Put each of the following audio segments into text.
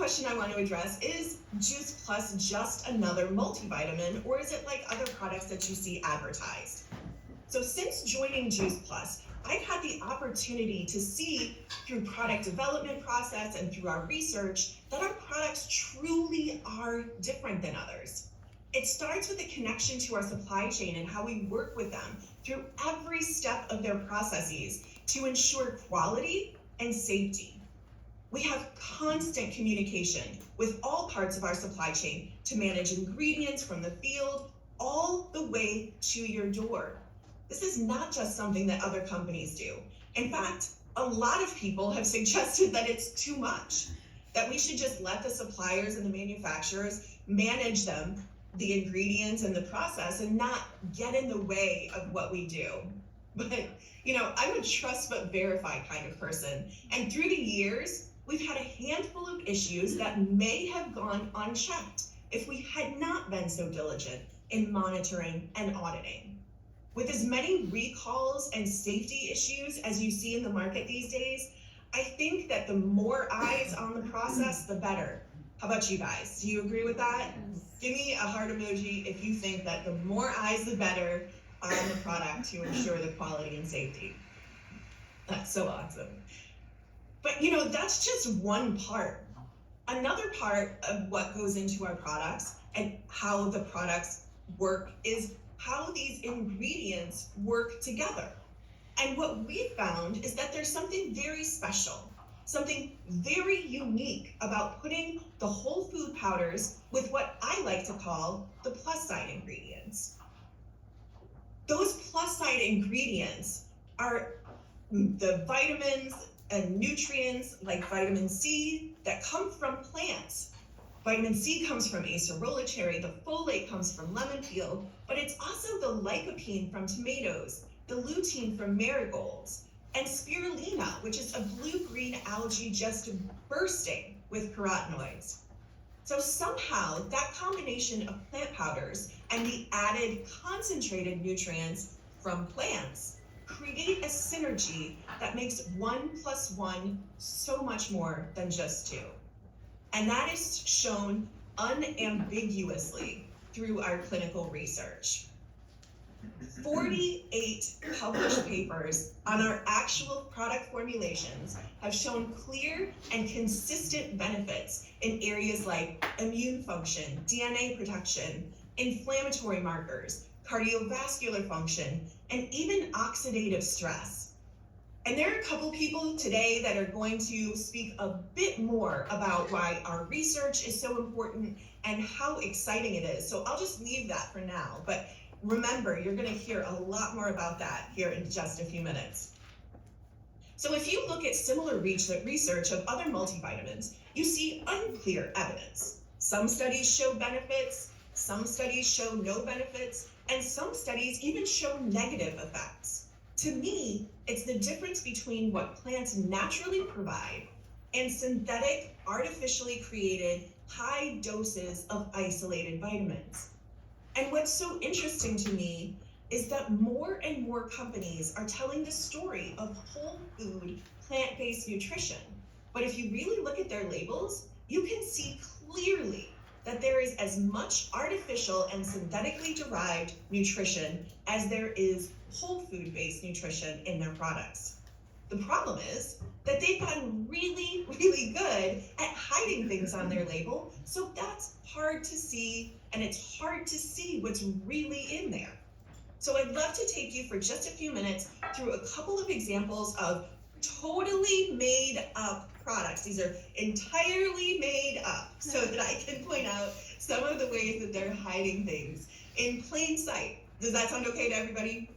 question I want to address is Juice Plus just another multivitamin, or is it like other products that you see advertised? So since joining Juice Plus, I've had the opportunity to see through product development process and through our research that our products truly are different than others. It starts with a connection to our supply chain and how we work with them through every step of their processes to ensure quality and safety. We have constant communication with all parts of our supply chain to manage ingredients from the field all the way to your door. This is not just something that other companies do. In fact, a lot of people have suggested that it's too much, that we should just let the suppliers and the manufacturers manage them, the ingredients and the process, and not get in the way of what we do. But, I'm a trust but verify kind of person. And through the years, we've had a handful of issues that may have gone unchecked if we had not been so diligent in monitoring and auditing. With as many recalls and safety issues as you see in the market these days, I think that the more eyes on the process, the better. How about you guys? Do you agree with that? Give me a heart emoji if you think that the more eyes, the better on the product to ensure the quality and safety. That's so awesome. But that's just one part. Another part of what goes into our products and how the products work is how these ingredients work together. And what we found is that there's something very special, something very unique about putting the whole food powders with what I like to call the plus side ingredients. Those plus side ingredients are the vitamins and nutrients like vitamin C that come from plants. Vitamin C comes from acerola cherry, the folate comes from lemon peel, but it's also the lycopene from tomatoes, the lutein from marigolds, and spirulina, which is a blue-green algae just bursting with carotenoids. So somehow that combination of plant powders and the added concentrated nutrients from plants create a synergy that makes 1 + 1 so much more than just 2. And that is shown unambiguously through our clinical research. 48 published papers on our actual product formulations have shown clear and consistent benefits in areas like immune function, DNA protection, inflammatory markers, cardiovascular function, and even oxidative stress. And there are a couple people today that are going to speak a bit more about why our research is so important and how exciting it is. So I'll just leave that for now. But remember, you're going to hear a lot more about that here in just a few minutes. So if you look at similar research of other multivitamins, you see unclear evidence. Some studies show benefits, some studies show no benefits, and some studies even show negative effects. To me, it's the difference between what plants naturally provide and synthetic, artificially created, high doses of isolated vitamins. And what's so interesting to me is that more and more companies are telling the story of whole food, plant-based nutrition. But if you really look at their labels, you can see clearly that there is as much artificial and synthetically derived nutrition as there is whole food-based nutrition in their products. The problem is that they've gotten really, really good at hiding things on their label, so that's hard to see, and it's hard to see what's really in there. So I'd love to take you for just a few minutes through a couple of examples of totally made up products. These are entirely made up so that I can point out some of the ways that they're hiding things in plain sight. Does that sound okay to everybody?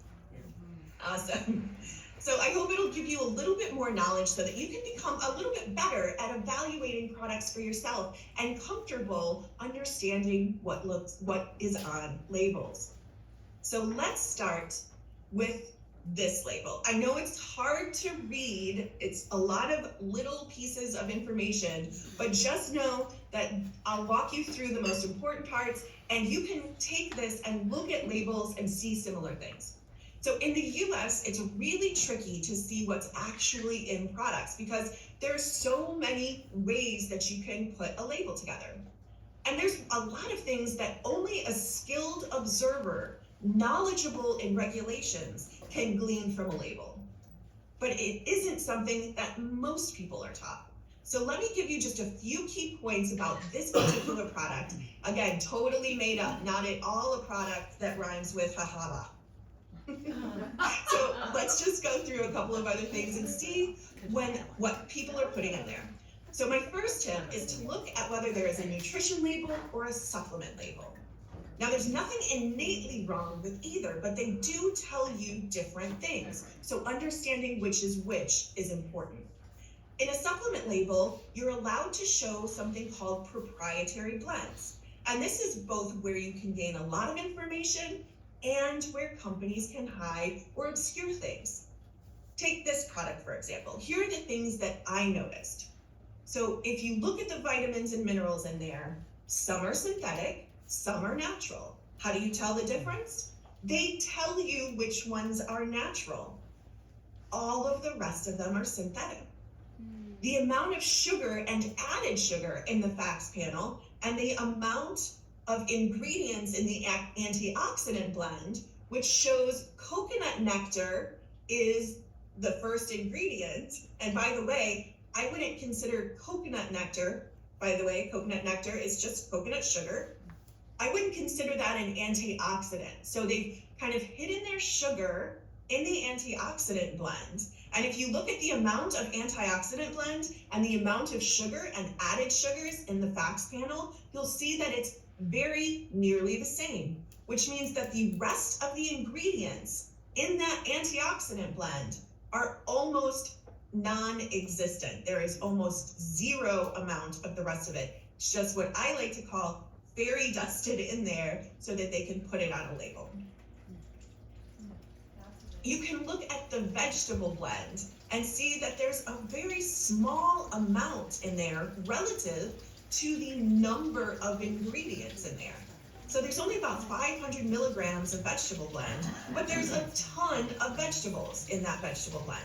Awesome. So I hope it'll give you a little bit more knowledge so that you can become a little bit better at evaluating products for yourself and comfortable understanding what is on labels. So let's start with this label. I know it's hard to read. It's a lot of little pieces of information, but just know that I'll walk you through the most important parts, and you can take this and look at labels and see similar things. So in the US, it's really tricky to see what's actually in products because there's so many ways that you can put a label together. And there's a lot of things that only a skilled observer, knowledgeable in regulations, can glean from a label. But it isn't something that most people are taught. So let me give you just a few key points about this particular product. Again, totally made up, not at all a product that rhymes with ha-ha. So let's just go through a couple of other things and see what people are putting in there. So my first tip is to look at whether there is a nutrition label or a supplement label. Now there's nothing innately wrong with either, but they do tell you different things. So understanding which is important. In a supplement label, you're allowed to show something called proprietary blends. And this is both where you can gain a lot of information and where companies can hide or obscure things. Take this product, for example. Here are the things that I noticed. So if you look at the vitamins and minerals in there, some are synthetic, some are natural. How do you tell the difference? They tell you which ones are natural. All of the rest of them are synthetic. The amount of sugar and added sugar in the facts panel and the amount of ingredients in the antioxidant blend, which shows coconut nectar is the first ingredient. And by the way, I wouldn't consider coconut nectar, by the way, coconut nectar is just coconut sugar. I wouldn't consider that an antioxidant. So they've kind of hidden their sugar in the antioxidant blend. And if you look at the amount of antioxidant blend and the amount of sugar and added sugars in the facts panel, you'll see that it's very nearly the same, which means that the rest of the ingredients in that antioxidant blend are almost non-existent. There is almost zero amount of the rest of it. It's just what I like to call fairy dusted in there so that they can put it on a label. You can look at the vegetable blend and see that there's a very small amount in there relative to the number of ingredients in there. So there's only about 500 milligrams of vegetable blend, but there's a ton of vegetables in that vegetable blend,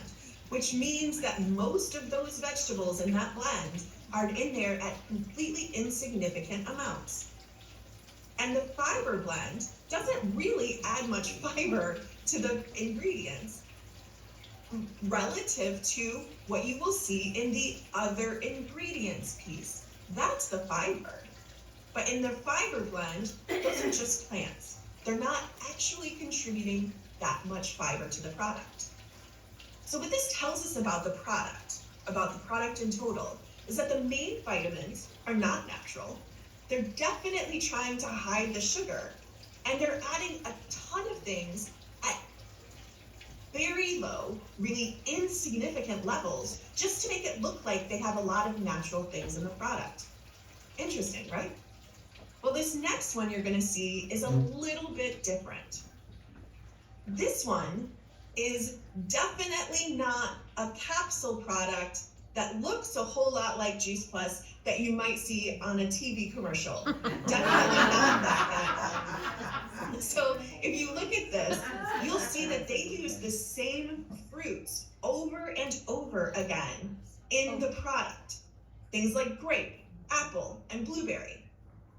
which means that most of those vegetables in that blend are in there at completely insignificant amounts. And the fiber blend doesn't really add much fiber to the ingredients relative to what you will see in the other ingredients piece. That's the fiber. But in the fiber blend, those are just plants. They're not actually contributing that much fiber to the product. So what this tells us about the product in total, is that the main vitamins are not natural. They're definitely trying to hide the sugar, and they're adding a ton of things at very low, really insignificant levels, just to make it look like they have a lot of natural things in the product. Interesting, right? Well, this next one you're gonna see is a little bit different. This one is definitely not a capsule product that looks a whole lot like Juice Plus that you might see on a TV commercial. Definitely not that at all. So if you look at this, you'll see that they use the same fruits over and over again in the product. Things like grape, apple, and blueberry.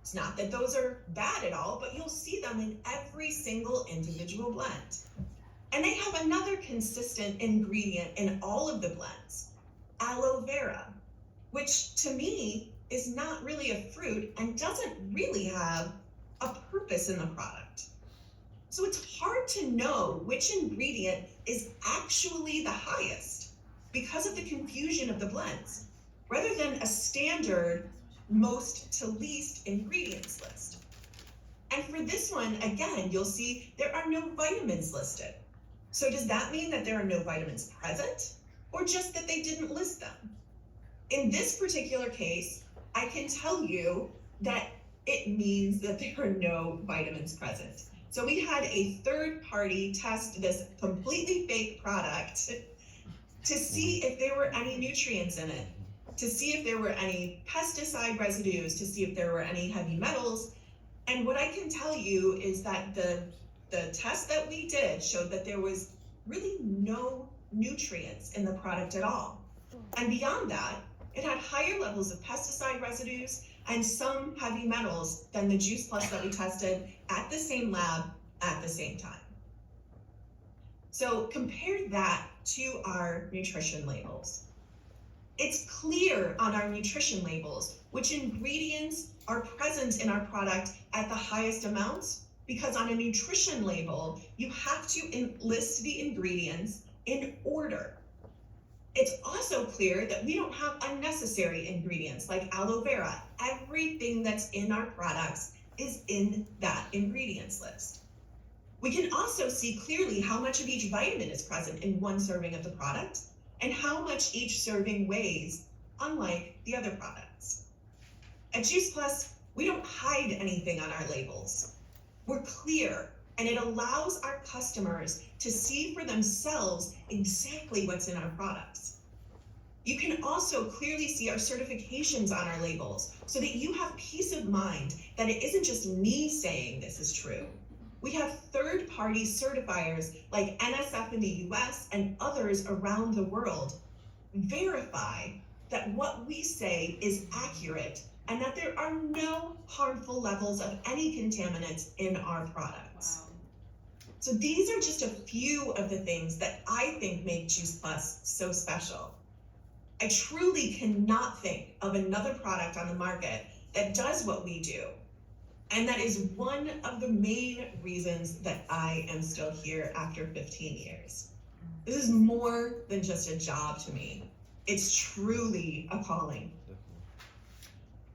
It's not that those are bad at all, but you'll see them in every single individual blend. And they have another consistent ingredient in all of the blends, aloe vera, which to me is not really a fruit and doesn't really have a purpose in the product. So it's hard to know which ingredient is actually the highest because of the confusion of the blends, rather than a standard most to least ingredients list. And for this one, again, you'll see there are no vitamins listed. So does that mean that there are no vitamins present, or just that they didn't list them? In this particular case, I can tell you that it means that there are no vitamins present. So we had a third party test this completely fake product to see if there were any nutrients in it, to see if there were any pesticide residues, to see if there were any heavy metals. And what I can tell you is that the The test that we did showed that there was really no nutrients in the product at all. And beyond that, it had higher levels of pesticide residues and some heavy metals than the Juice Plus that we tested at the same lab at the same time. So compare that to our nutrition labels. It's clear on our nutrition labels which ingredients are present in our product at the highest amounts, because on a nutrition label, you have to list the ingredients in order. It's also clear that we don't have unnecessary ingredients like aloe vera. Everything that's in our products is in that ingredients list. We can also see clearly how much of each vitamin is present in one serving of the product and how much each serving weighs, unlike the other products. At Juice Plus, we don't hide anything on our labels. We're clear, and it allows our customers to see for themselves exactly what's in our products. You can also clearly see our certifications on our labels so that you have peace of mind that it isn't just me saying this is true. We have third-party certifiers like NSF in the US and others around the world verify that what we say is accurate and that there are no harmful levels of any contaminants in our products. Wow. So these are just a few of the things that I think make Juice Plus so special. I truly cannot think of another product on the market that does what we do. And that is one of the main reasons that I am still here after 15 years. This is more than just a job to me. It's truly a calling.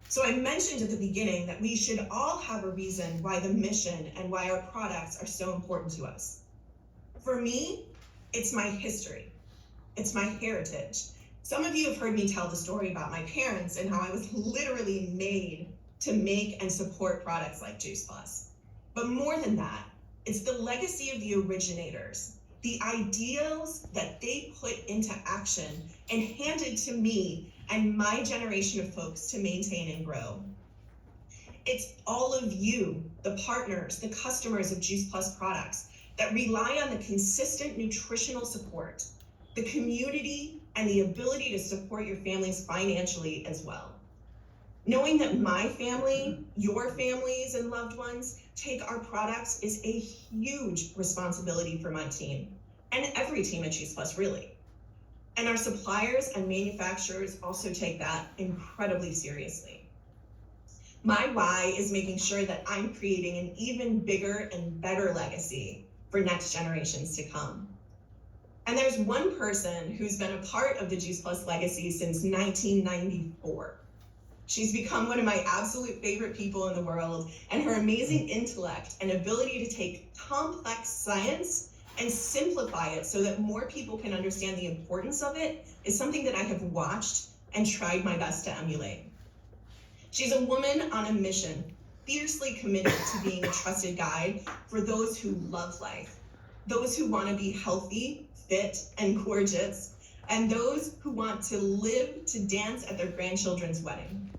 So I mentioned at the beginning that we should all have a reason why the mission and why our products are so important to us. For me, it's my history. It's my heritage. Some of you have heard me tell the story about my parents and how I was literally made to make and support products like Juice Plus. But more than that, it's the legacy of the originators, the ideals that they put into action and handed to me and my generation of folks to maintain and grow. It's all of you, the partners, the customers of Juice Plus products that rely on the consistent nutritional support, the community, and the ability to support your families financially as well. Knowing that my family, your families and loved ones take our products is a huge responsibility for my team and every team at Juice Plus, really. And our suppliers and manufacturers also take that incredibly seriously. My why is making sure that I'm creating an even bigger and better legacy for next generations to come. And there's one person who's been a part of the Juice Plus legacy since 1994. She's become one of my absolute favorite people in the world, and her amazing intellect and ability to take complex science and simplify it so that more people can understand the importance of it is something that I have watched and tried my best to emulate. She's a woman on a mission, fiercely committed to being a trusted guide for those who love life, those who want to be healthy, fit, and gorgeous, and those who want to live to dance at their grandchildren's wedding.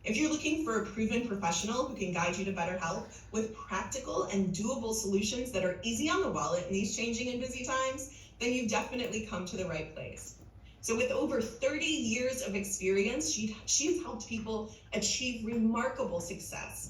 If you're looking for a proven professional who can guide you to better health with practical and doable solutions that are easy on the wallet in these changing and busy times, then you've definitely come to the right place. So with over 30 years of experience, she's helped people achieve remarkable success